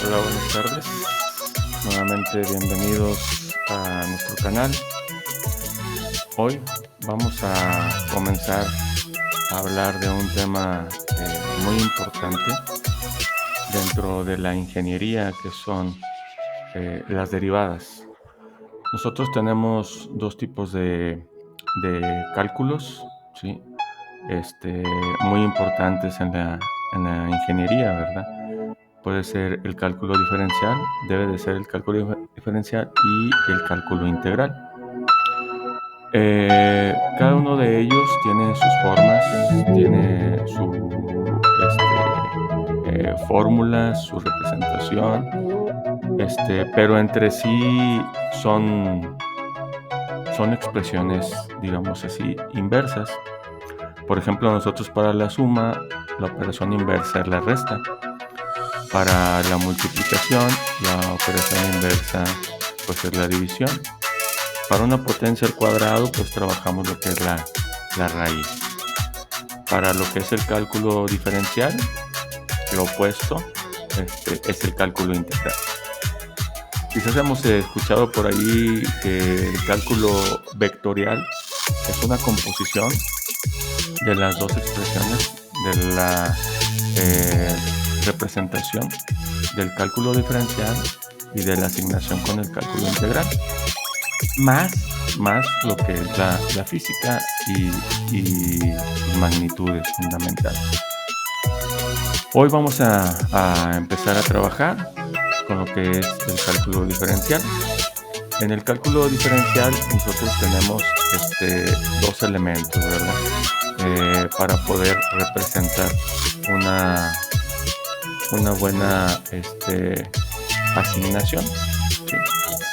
Hola, buenas tardes. Nuevamente bienvenidos a nuestro canal. Hoy vamos a comenzar a hablar de un tema muy importante dentro de la ingeniería, que son las derivadas. Nosotros tenemos dos tipos de cálculos, ¿sí? Muy importantes en la ingeniería, ¿verdad? Puede ser el cálculo diferencial, debe de ser el cálculo diferencial y el cálculo integral. Cada uno de ellos tiene sus formas, tiene su fórmulas, su representación, pero entre sí son expresiones, digamos así, inversas. Por ejemplo, nosotros para la suma, la operación inversa es la resta. Para la multiplicación, la operación inversa pues es la división. Para una potencia al cuadrado, pues trabajamos lo que es la raíz. Para lo que es el cálculo diferencial, lo opuesto es el cálculo integral. Quizás hemos escuchado por ahí que el cálculo vectorial es una composición de las dos expresiones de la representación del cálculo diferencial y de la asignación con el cálculo integral, más lo que es la física y sus magnitudes fundamentales. Hoy vamos a empezar a trabajar con lo que es el cálculo diferencial. En el cálculo diferencial nosotros tenemos dos elementos, ¿verdad? Para poder representar una buena asignación, ¿sí?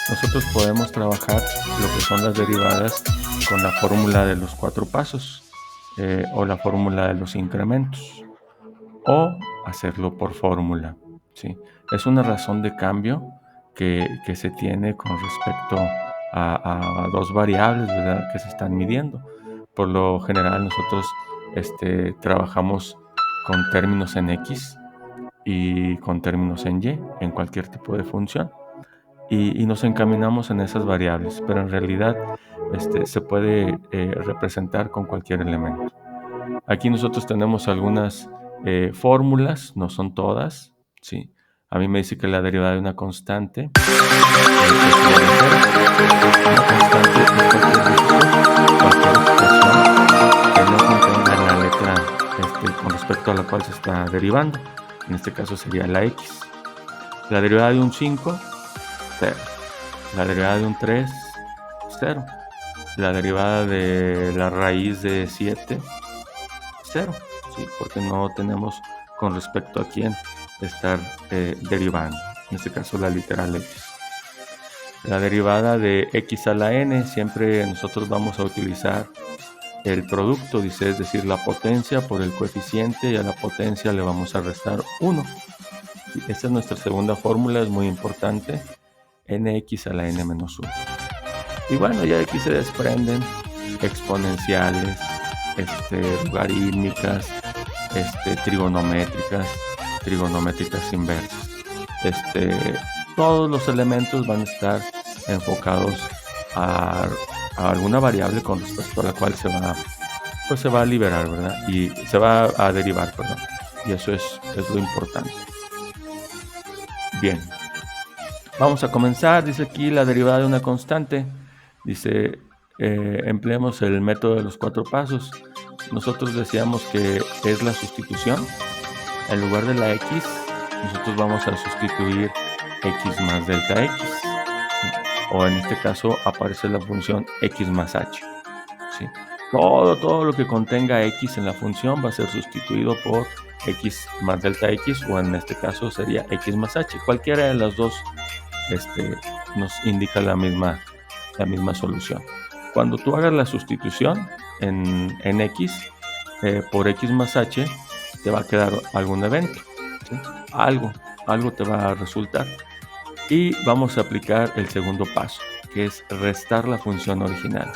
Nosotros podemos trabajar lo que son las derivadas con la fórmula de los 4 pasos o la fórmula de los incrementos, o hacerlo por fórmula, ¿sí? Es una razón de cambio que se tiene con respecto a dos variables, ¿verdad?, que se están midiendo. Por lo general nosotros trabajamos con términos en X y con términos en Y, en cualquier tipo de función, y nos encaminamos en esas variables, pero en realidad se puede representar con cualquier elemento. Aquí nosotros tenemos algunas fórmulas, no son todas, ¿sí? A mí me dice que la derivada de una constante cualquier expresión que no contenga la letra con respecto a la cual se está derivando. En este caso sería la X. La derivada de un 5, 0. La derivada de un 3, 0. La derivada de la raíz de 7, 0. ¿Sí? Porque no tenemos con respecto a quién estar derivando. En este caso la literal X. La derivada de X a la N, siempre nosotros vamos a utilizar el producto, dice, es decir, la potencia por el coeficiente, y a la potencia le vamos a restar 1. Esta es nuestra segunda fórmula, es muy importante, nx a la n menos 1. Y bueno, ya de aquí se desprenden exponenciales, logarítmicas, trigonométricas inversas. Todos los elementos van a estar enfocados a alguna variable con respecto a la cual se va a liberar, ¿verdad? Y se va a derivar, perdón. Y eso es lo importante. Bien, vamos a comenzar. Dice aquí la derivada de una constante. Dice, empleemos el método de los 4 pasos. Nosotros decíamos que es la sustitución. En lugar de la X, nosotros vamos a sustituir X más delta X, ¿sí? O en este caso aparece la función X más H, ¿sí? Todo lo que contenga X en la función va a ser sustituido por X más delta X, o en este caso sería X más H. Cualquiera de las dos nos indica la misma solución. Cuando tú hagas la sustitución en X por X más H, te va a quedar algún evento, ¿sí? Algo te va a resultar. Y vamos a aplicar el segundo paso, que es restar la función original.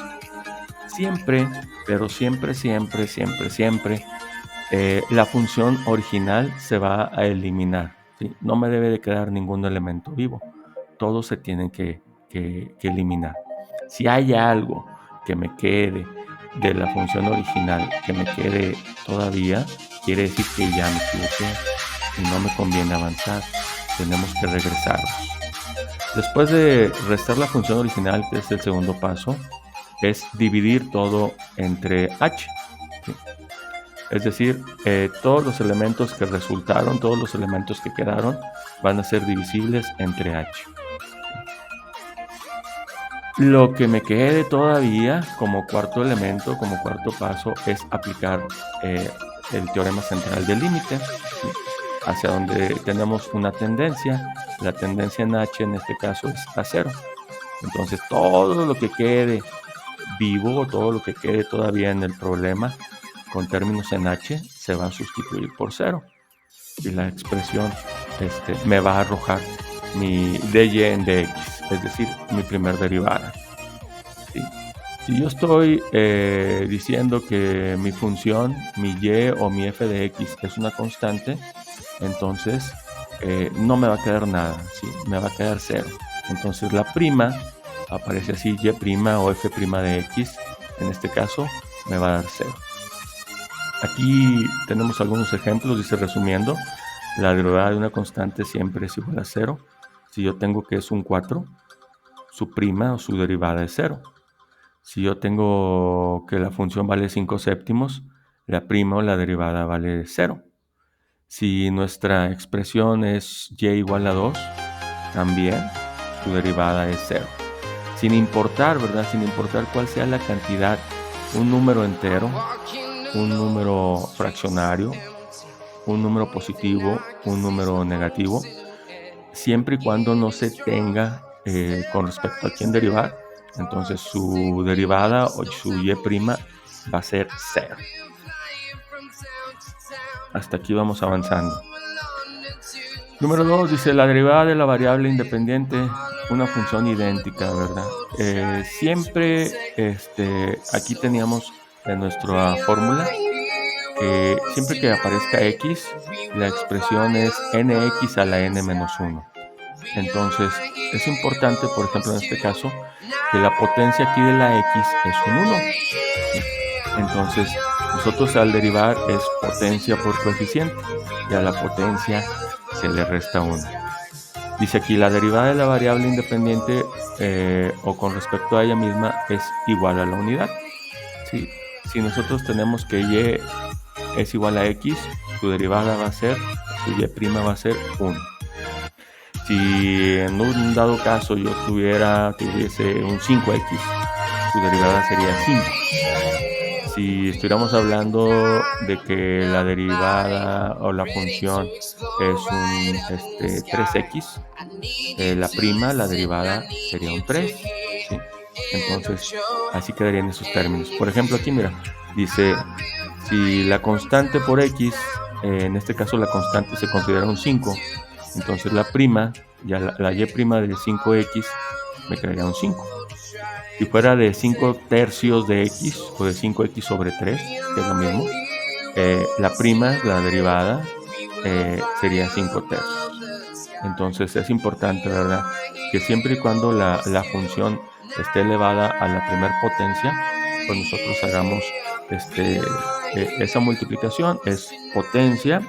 Siempre, pero siempre, la función original se va a eliminar. ¿sí? No me debe de quedar ningún elemento vivo. Todos se tienen que eliminar. Si hay algo que me quede de la función original, que me quede todavía, quiere decir que ya me equivoqué y no me conviene avanzar. Tenemos que regresarlos. Después de restar la función original, que es el segundo paso, es dividir todo entre h. ¿Sí? Es decir, todos los elementos que resultaron, todos los elementos que quedaron, van a ser divisibles entre h. Lo que me quede todavía como cuarto elemento, como cuarto paso, es aplicar el teorema central del límite, ¿sí? Hacia donde tenemos una tendencia. La tendencia en h en este caso es a 0. Entonces todo lo que quede vivo, todo lo que quede todavía en el problema con términos en h se va a sustituir por 0. Y la expresión me va a arrojar mi dy en dx, es decir, mi primer derivada. ¿Sí? Si yo estoy diciendo que mi función, mi y o mi f de x es una constante, entonces no me va a quedar nada, ¿sí? Me va a quedar 0. Entonces la prima aparece así, y' o f' de x, en este caso me va a dar 0. Aquí tenemos algunos ejemplos, dice resumiendo, la derivada de una constante siempre es igual a 0. Si yo tengo que es un 4, su prima o su derivada es 0. Si yo tengo que la función vale 5 séptimos, la prima o la derivada vale 0. Si nuestra expresión es y igual a 2, también su derivada es 0. Sin importar, ¿verdad? Sin importar cuál sea la cantidad, un número entero, un número fraccionario, un número positivo, un número negativo, siempre y cuando no se tenga con respecto a quién derivar, entonces su derivada o su y' va a ser 0. Hasta aquí vamos avanzando. Número 2 dice la derivada de la variable independiente, una función idéntica, ¿verdad? Siempre aquí teníamos en nuestra fórmula que siempre que aparezca x, la expresión es nx a la n menos 1. Entonces es importante, por ejemplo en este caso, que la potencia aquí de la x es un 1. Entonces nosotros al derivar es potencia por coeficiente y a la potencia se le resta 1. Dice aquí la derivada de la variable independiente o con respecto a ella misma es igual a la unidad. ¿Sí? Si nosotros tenemos que y es igual a x, su derivada va a ser, su y' va a ser 1. Si en un dado caso yo tuviese un 5x, su derivada sería 5. Si estuviéramos hablando de que la derivada o la función es un 3x, la prima, la derivada sería un 3. ¿Sí? Entonces, así quedarían esos términos. Por ejemplo, aquí mira, dice, si la constante por x, en este caso la constante se considera un 5, entonces la prima, ya la y' de 5x, me quedaría un 5. Si fuera de 5 tercios de x o de 5x sobre 3, que es lo mismo, la prima, la derivada, sería 5 tercios. Entonces es importante, ¿verdad?, que siempre y cuando la función esté elevada a la primer potencia, pues nosotros hagamos esa multiplicación, es potencia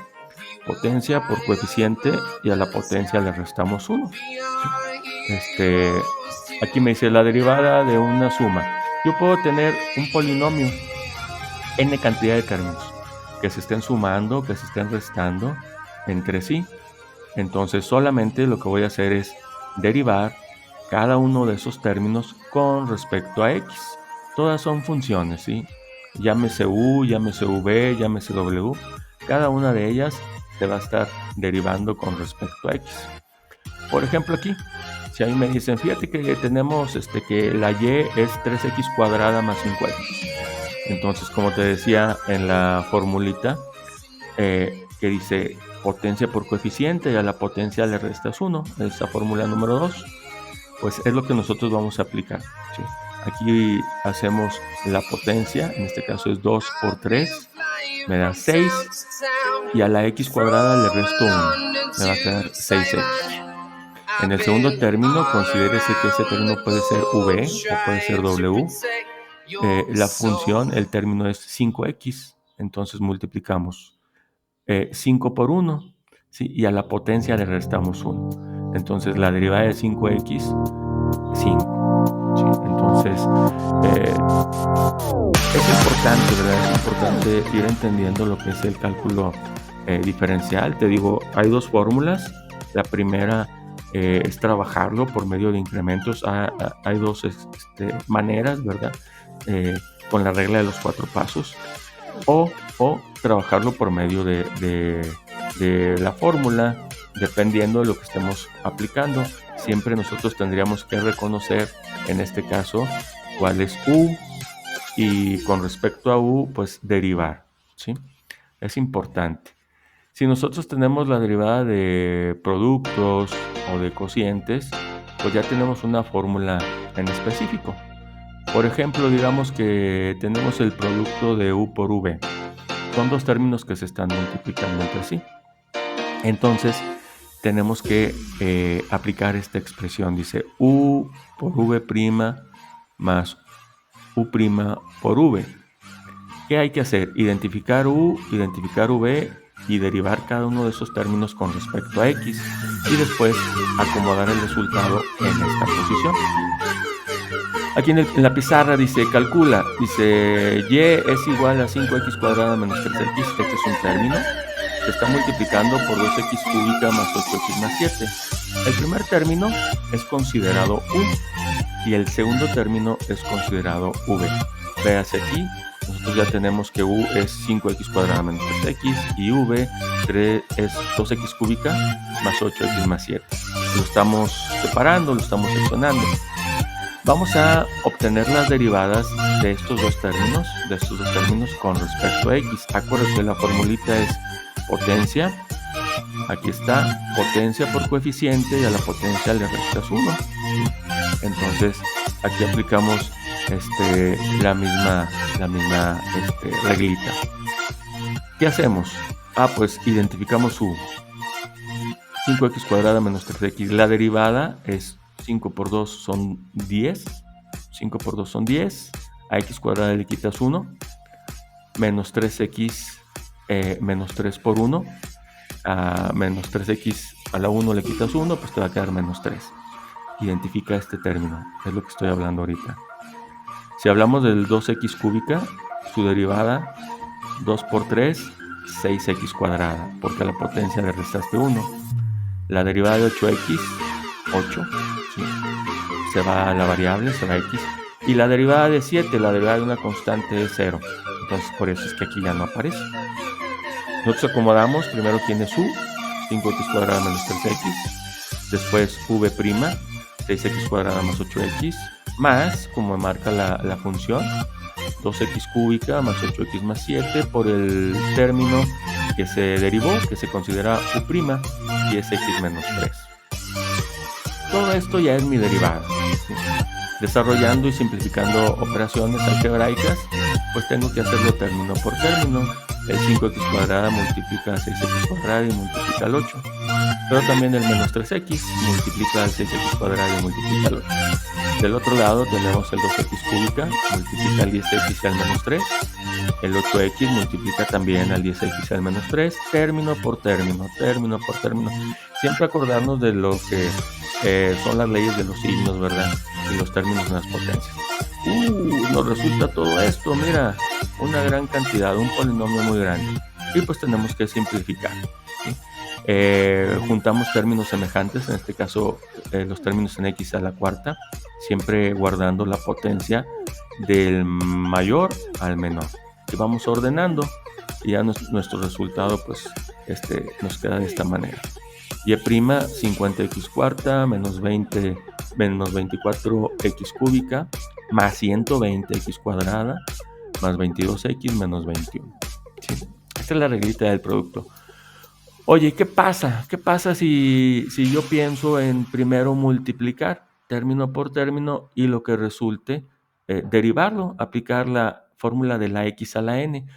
por coeficiente, y a la potencia le restamos 1. Aquí me dice la derivada de una suma. Yo puedo tener un polinomio, n cantidad de términos, que se estén sumando, que se estén restando entre sí. Entonces solamente lo que voy a hacer es derivar cada uno de esos términos con respecto a x. Todas son funciones, ¿sí? Llámese u, llámese v, llámese w. Cada una de ellas se va a estar derivando con respecto a x. Por ejemplo aquí, si a mí me dicen, fíjate que tenemos que la y es 3x cuadrada más 5x. Entonces, como te decía en la formulita, que dice potencia por coeficiente y a la potencia le restas 1, esta fórmula número 2, pues es lo que nosotros vamos a aplicar, ¿sí? Aquí hacemos la potencia, en este caso es 2 por 3, me da 6 y a la x cuadrada le resto 1, me va a quedar 6x. En el segundo término, considérese que ese término puede ser v o puede ser w. La función, el término es 5x, entonces multiplicamos 5 por 1, ¿sí? Y a la potencia le restamos 1. Entonces la derivada de 5x, 5. ¿Sí? Entonces es importante, ¿verdad? Es importante ir entendiendo lo que es el cálculo diferencial. Te digo, hay dos fórmulas. La primera es trabajarlo por medio de incrementos. Hay dos maneras, ¿verdad? Con la regla de los 4 pasos. O trabajarlo por medio de la fórmula, dependiendo de lo que estemos aplicando. Siempre nosotros tendríamos que reconocer, en este caso, cuál es U, y con respecto a U, pues derivar, ¿sí? Es importante. Si nosotros tenemos la derivada de productos o de cocientes, pues ya tenemos una fórmula en específico. Por ejemplo, digamos que tenemos el producto de U por V. Son dos términos que se están multiplicando entre sí. Entonces, tenemos que aplicar esta expresión. Dice U por V' más U' por V. ¿Qué hay que hacer? Identificar U, identificar V y derivar cada uno de esos términos con respecto a X. Y después acomodar el resultado en esta posición. Aquí en la pizarra dice, calcula, dice, y es igual a 5x cuadrada menos 3x. Este es un término. Se está multiplicando por 2x cúbica más 8x más 7. El primer término es considerado U y el segundo término es considerado V. Véase aquí, nosotros ya tenemos que U es 5x cuadrada menos 3x y V es 2x cúbica más 8x más 7. Lo estamos separando, lo estamos seccionando. Vamos a obtener las derivadas de estos dos términos con respecto a X. Acuérdense que la formulita es potencia. Aquí está, potencia por coeficiente y a la potencia le restas 1. Entonces aquí aplicamos la misma reglita. ¿Qué hacemos? Pues identificamos U. 5x cuadrada menos 3x. La derivada es 5 por 2 son 10. 5 por 2 son 10. A x cuadrada le quitas 1. Menos 3x menos 3 por 1. A menos 3x a la 1 le quitas 1, pues te va a quedar menos 3. Identifica este término, es lo que estoy hablando ahorita. Si hablamos del 2x cúbica, su derivada 2 por 3, 6x cuadrada, porque a la potencia le restaste 1. La derivada de 8x, 8, ¿sí? Se va a la variable, se va a x. Y la derivada de 7, la derivada de una constante es 0. Entonces por eso es que aquí ya no aparece. Nosotros acomodamos, primero tienes U, 5x cuadrada menos 3x. Después V', 6x cuadrada más 8x. Más, como marca la función, 2x cúbica más 8x más 7 por el término que se derivó, que se considera U', y es x menos 3. Todo esto ya es mi derivada. ¿Sí? Desarrollando y simplificando operaciones algebraicas, pues tengo que hacerlo término por término. El 5x cuadrada multiplica a 6x cuadrada y multiplica al 8. Pero también el menos 3x multiplica al 6x cuadrada y multiplica al 8. Del otro lado tenemos el 2x cúbica, multiplica al 10x y al menos 3. El 8x multiplica también al 10x y al menos 3. Término por término, término por término. Siempre acordarnos de lo que son las leyes de los signos, ¿verdad? Y los términos en las potencias. Nos resulta todo esto, mira, una gran cantidad, un polinomio muy grande. Y pues tenemos que simplificar, ¿sí? Juntamos términos semejantes, en este caso los términos en x a la cuarta, siempre guardando la potencia del mayor al menor. Y vamos ordenando y ya nuestro resultado pues nos queda de esta manera. Y' 50x cuarta menos 20 menos 24x cúbica más 120x cuadrada más 22x menos 21. ¿Sí? Esta es la reglita del producto. Oye, ¿qué pasa? ¿Qué pasa si yo pienso en primero multiplicar término por término y lo que resulte derivarlo, aplicar la fórmula de la x a la n?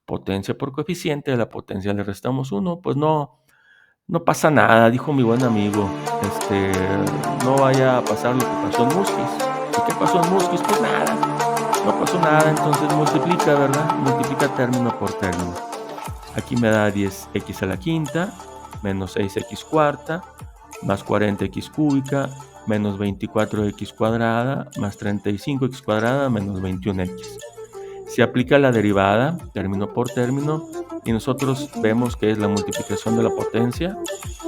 potencia por coeficiente, a la potencia le restamos 1, pues no pasa nada, dijo mi buen amigo. No vaya a pasar lo que pasó en Muskis. ¿Y qué pasó en Muskis? Pues nada, no pasó nada, entonces multiplica, ¿verdad? Multiplica término por término. Aquí me da 10x a la quinta, menos 6x cuarta, más 40x cúbica, menos 24x cuadrada, más 35x cuadrada, menos 21x. Se aplica la derivada, término por término, y nosotros vemos que es la multiplicación de la potencia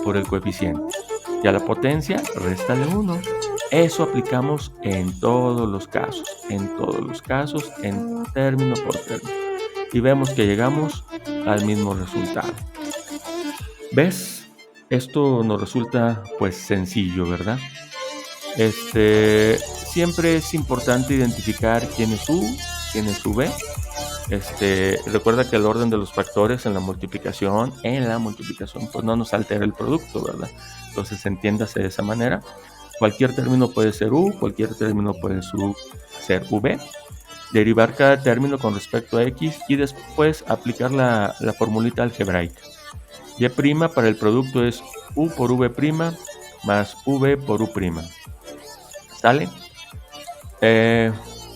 por el coeficiente. Y a la potencia, réstale 1. Eso aplicamos en todos los casos, en término por término. Y vemos que llegamos al mismo resultado. ¿Ves? Esto nos resulta pues sencillo, ¿verdad? Siempre es importante identificar quién es U, quién es V. Recuerda que el orden de los factores en la multiplicación, pues no nos altera el producto, ¿verdad? Entonces entiéndase de esa manera. Cualquier término puede ser U, cualquier término puede ser V. Derivar cada término con respecto a X y después aplicar la formulita algebraica. Y' para el producto es U por V' más V por U'. ¿Sale?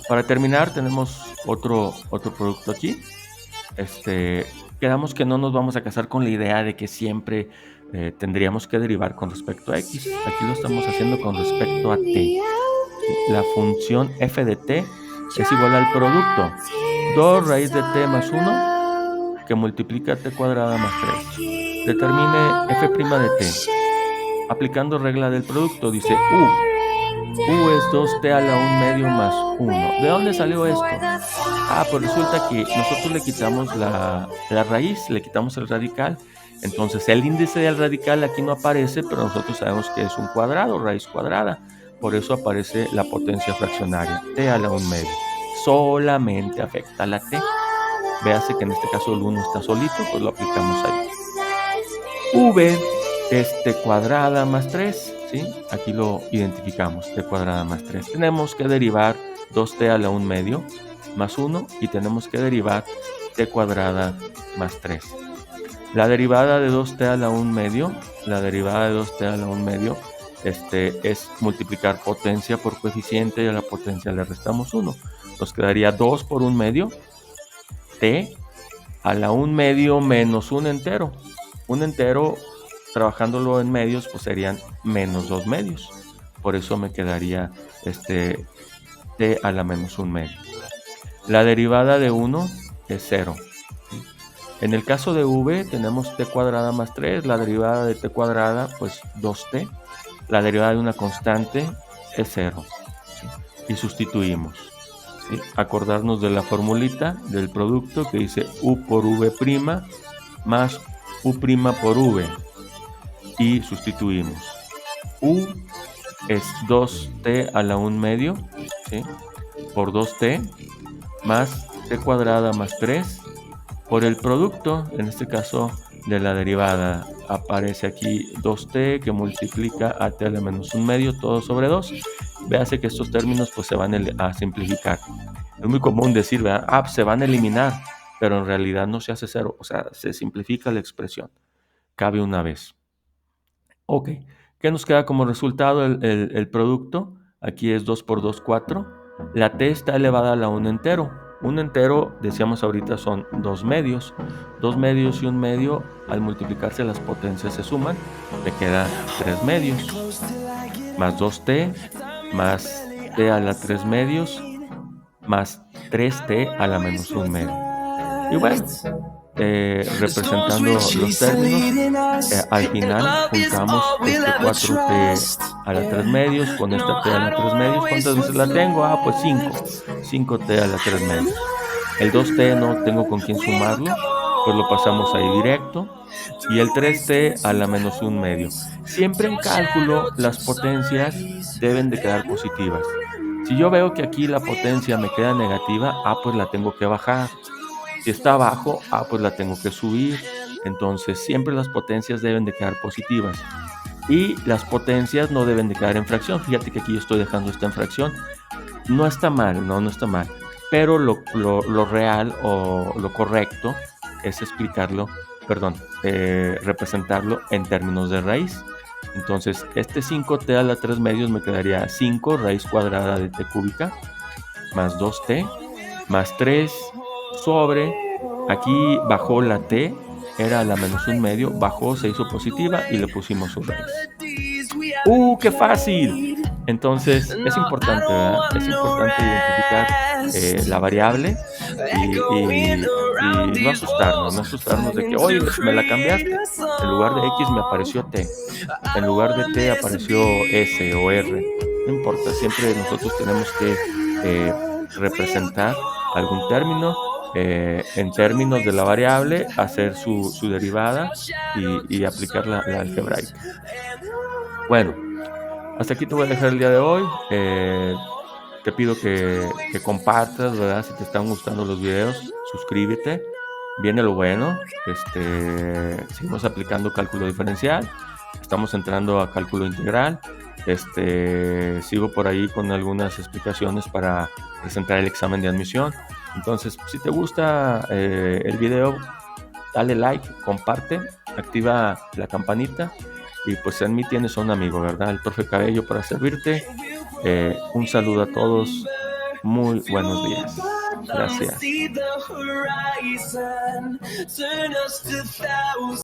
Para terminar tenemos otro producto aquí. Quedamos que no nos vamos a casar con la idea de que siempre tendríamos que derivar con respecto a X. Aquí lo estamos haciendo con respecto a T. La función f de T es igual al producto 2 raíz de T más 1 que multiplica T cuadrada más 3. Determine f' de T. Aplicando regla del producto, dice U es 2t a la 1 medio más 1. ¿De dónde salió esto? Pues resulta que nosotros le quitamos la raíz, le quitamos el radical. Entonces el índice del radical aquí no aparece, pero nosotros sabemos que es un cuadrado, raíz cuadrada. Por eso aparece la potencia fraccionaria, t a la 1 medio. Solamente afecta a la t. Véase que en este caso el 1 está solito, pues lo aplicamos ahí. V es t cuadrada más 3. ¿Sí? Aquí lo identificamos, t cuadrada más 3. Tenemos que derivar 2t a la 1 medio más 1 y tenemos que derivar t cuadrada más 3. La derivada de 2t a la 1 medio, es multiplicar potencia por coeficiente y a la potencia le restamos 1. Nos quedaría 2 por 1 medio, t a la 1 medio menos un entero. Un entero, trabajándolo en medios, pues serían menos 2 medios. Por eso me quedaría t a la menos 1 medio. La derivada de 1 es 0. En el caso de v tenemos t cuadrada más 3. La derivada de t cuadrada, pues 2t. La derivada de una constante es 0. ¿Sí? Y sustituimos. ¿Sí? Acordarnos de la formulita del producto que dice U por V' más U' por V. Y sustituimos. U es 2t a la 1 medio, ¿sí? Por 2t más t cuadrada más 3 por el producto, en este caso de la derivada. Aparece aquí 2t que multiplica a t a la menos 1 medio, todo sobre 2. Véase que estos términos pues se van a simplificar. Es muy común decir, ¿verdad? Se van a eliminar, pero en realidad no se hace 0, o sea, se simplifica la expresión. Cabe una vez. Ok, ¿qué nos queda como resultado? El producto, aquí es 2 por 2, 4. La t está elevada a la 1 entero. Un entero, decíamos ahorita, son 2 medios. 2 medios y 1 medio, al multiplicarse las potencias se suman. Me queda 3 medios. Más 2t, más t a la 3 medios, más 3t a la menos 1 medio. Y bueno, representando los términos, al final juntamos 4t a la 3 medios con esta t a la 3 medios. ¿Cuántas veces la tengo? Pues 5 t a la 3 medios. El 2t no tengo con quién sumarlo, pues lo pasamos ahí directo. Y el 3t a la menos 1 medio. Siempre en cálculo las potencias deben de quedar positivas. Si yo veo que aquí la potencia me queda negativa, pues la tengo que bajar. Si está abajo, pues la tengo que subir. Entonces siempre las potencias deben de quedar positivas. Y las potencias no deben de quedar en fracción. Fíjate que aquí yo estoy dejando esta en fracción. No está mal, no está mal. Pero lo real o lo correcto es representarlo en términos de raíz. Entonces, este 5t a la 3 medios me quedaría 5 raíz cuadrada de t cúbica más 2t más 3 sobre, aquí bajó la t, era la menos 1 medio, bajó, se hizo positiva y le pusimos su raíz. ¡Qué fácil! Entonces, es importante, ¿verdad? Es importante identificar la variable y no asustarnos de que, oye, me la cambiaste. En lugar de X me apareció T. En lugar de T apareció S o R. No importa, siempre nosotros tenemos que representar algún término en términos de la variable, hacer su derivada y aplicar la algebraica. Bueno, hasta aquí te voy a dejar el día de hoy. Te pido que compartas, ¿verdad? Si te están gustando los videos, suscríbete. Viene lo bueno. Seguimos aplicando cálculo diferencial. Estamos entrando a cálculo integral. Sigo por ahí con algunas explicaciones para presentar el examen de admisión. Entonces, si te gusta el video, dale like, comparte, activa la campanita. Y pues en mí tienes a un amigo, ¿verdad? El profe Cabello para servirte. Un saludo a todos. Muy buenos días. Gracias.